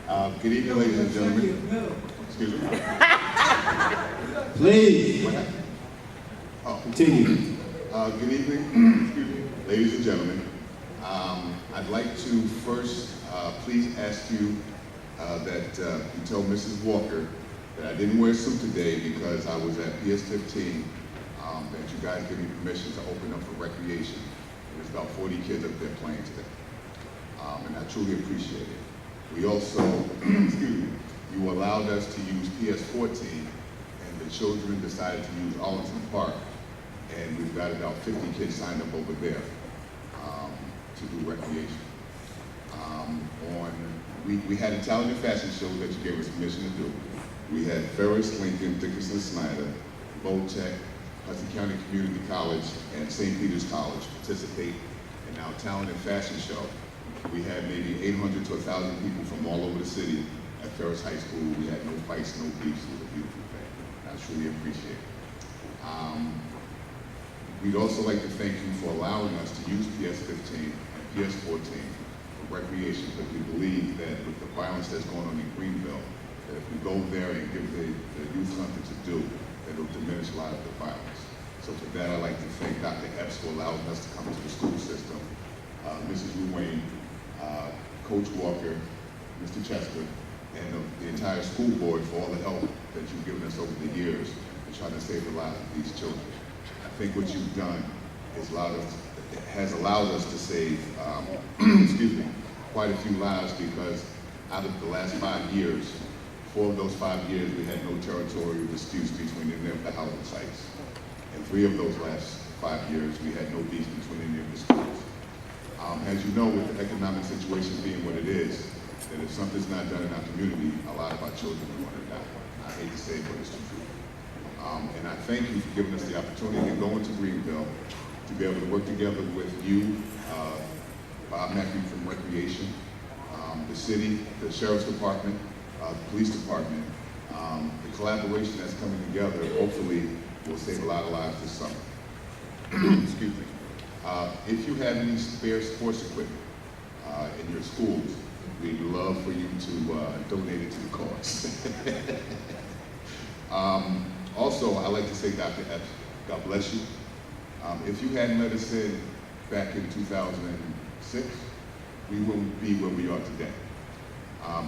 Good evening, ladies and gentlemen. Excuse me. Please, What happened? Oh. continue. Good evening, excuse me, ladies and gentlemen. I'd like to first please ask you that you tell Mrs. Walker that I didn't wear a suit today because I was at PS 15, that you guys give me permission to open up for recreation. There's about 40 kids up there playing today, and I truly appreciate it. We also, excuse me, you allowed us to use PS 14, and the children decided to use Arlington Park, and we've got about 50 kids signed up over there to do recreation. We had a talent and fashion show that you gave us permission to do. We had Ferris, Lincoln, Dickinson, Snyder, Tech, Hudson County Community College, and St. Peter's College participate in our talent and fashion show. We had maybe 800 to 1,000 people from all over the city at Ferris High School. We had no fights, no beefs. It was a beautiful thing. I truly appreciate it. We'd also like to thank you for allowing us to use PS 15 and PS 14 for recreation, because we believe that with the violence that's going on in Greenville, that if we go there and give the youth something to do, that it'll diminish a lot of the violence. So for that, I'd like to thank Dr. Epps for allowing us to come to the school system, Mrs. Ruane, Coach Walker, Mr. Chester, and the entire school board for all the help that you've given us over the years in trying to save the lives of these children. I think what you've done has allowed us to save, excuse me, quite a few lives, because out of the last 5 years, 4 of those 5 years, we had no territorial disputes between any of the housing sites. And 3 of those last 5 years, we had no beef between any of the schools. As you know, with the economic situation being what it is, that if something's not done in our community, a lot of our children are going to die. I hate to say it, but it's the truth. And I thank you for giving us the opportunity to go into Greenville, to be able to work together with you, Bob Mackey from Recreation, the city, the Sheriff's Department, the Police Department. The collaboration that's coming together hopefully will save a lot of lives this summer. Excuse me. If you have any spare sports equipment in your schools, we'd love for you to donate it to the cause. Also, I'd like to say, Dr. Epps, God bless you. If you hadn't let us in back in 2006, we wouldn't be where we are today.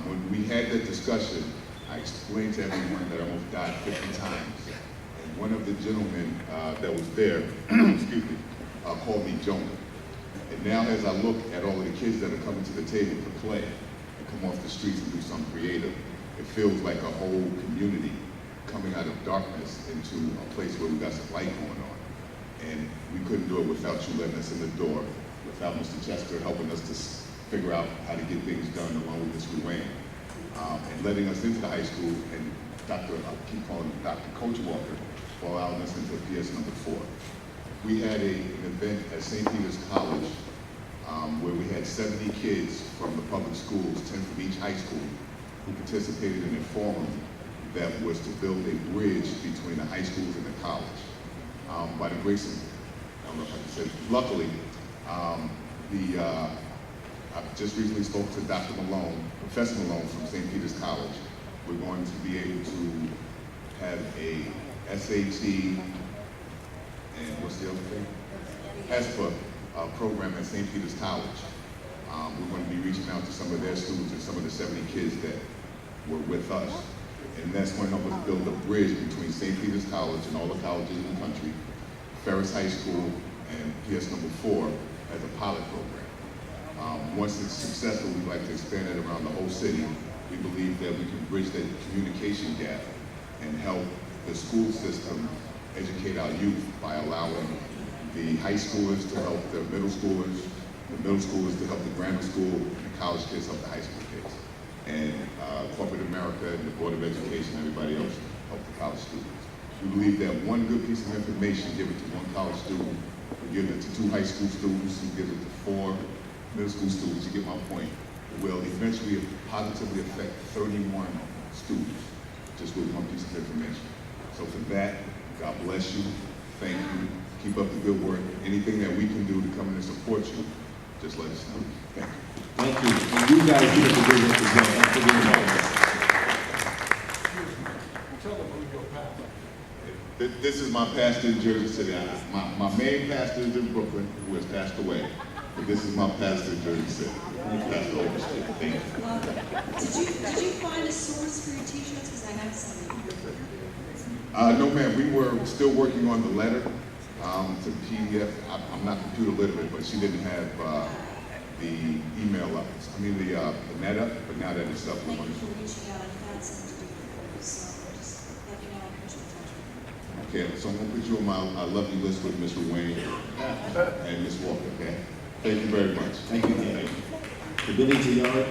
When we had that discussion, I explained to everyone that I almost died 50 times. And one of the gentlemen that was there, excuse me, called me Jonah. And now as I look at all of the kids that are coming to the table to play and come off the streets and do something creative, it feels like a whole community coming out of darkness into a place where we got some light going on. And we couldn't do it without you letting us in the door, without Mr. Chester helping us to figure out how to get things done along with Ms. Ruane, and letting us into the high school, and I keep calling him Dr. Coach Walker, for allowing us into PS number 4. We had an event at St. Peter's College where we had 70 kids from the public schools, 10 from each high school, who participated in a forum that was to build a bridge between the high schools and the college. By the grace of, I don't know if I can say, luckily, I just recently spoke to Dr. Malone, Professor Malone from St. Peter's College. We're going to be able to have a SAT, and what's the other thing? ESPA program at St. Peter's College. We're going to be reaching out to some of their students and some of the 70 kids that were with us. And that's going to help us build a bridge between St. Peter's College and all the colleges in the country, Ferris High School, and PS number 4 as a pilot program. Once it's successful, we'd like to expand it around the whole city. We believe that we can bridge that communication gap and help the school system educate our youth by allowing the high schoolers to help the middle schoolers to help the grammar school, and the college kids help the high school kids. And corporate America and the Board of Education, everybody else help the college students. We believe that one good piece of information, give it to one college student, we give it to 2 high school students, who give it to 4 middle school students, you get my point, will eventually positively affect 31 students just with one piece of information. So for that, God bless you, thank you, keep up the good work. Anything that we can do to come in and support you, just let us know. Thank you. Thank you. And you guys give us a big representative. is my pastor in Jersey City. My main pastor is in Brooklyn, who has passed away. But this is my pastor in Jersey City. Pastor Overstreet. Thank you. Did you find a source for your t-shirts? Because I have some. No, ma'am. We were still working on the letter. It's a PDF. I'm not computer literate, but she didn't have the email up. I mean the net up, but now that it's up, Thank you for reaching out. I've had something to do before, so just let me know. I'll put you in touch with you. Okay, so I'm going to put you on my lovely list with Ms. Wayne and Ms. Walker, okay? Thank you very much. Thank you. Thank you. The building's a yard.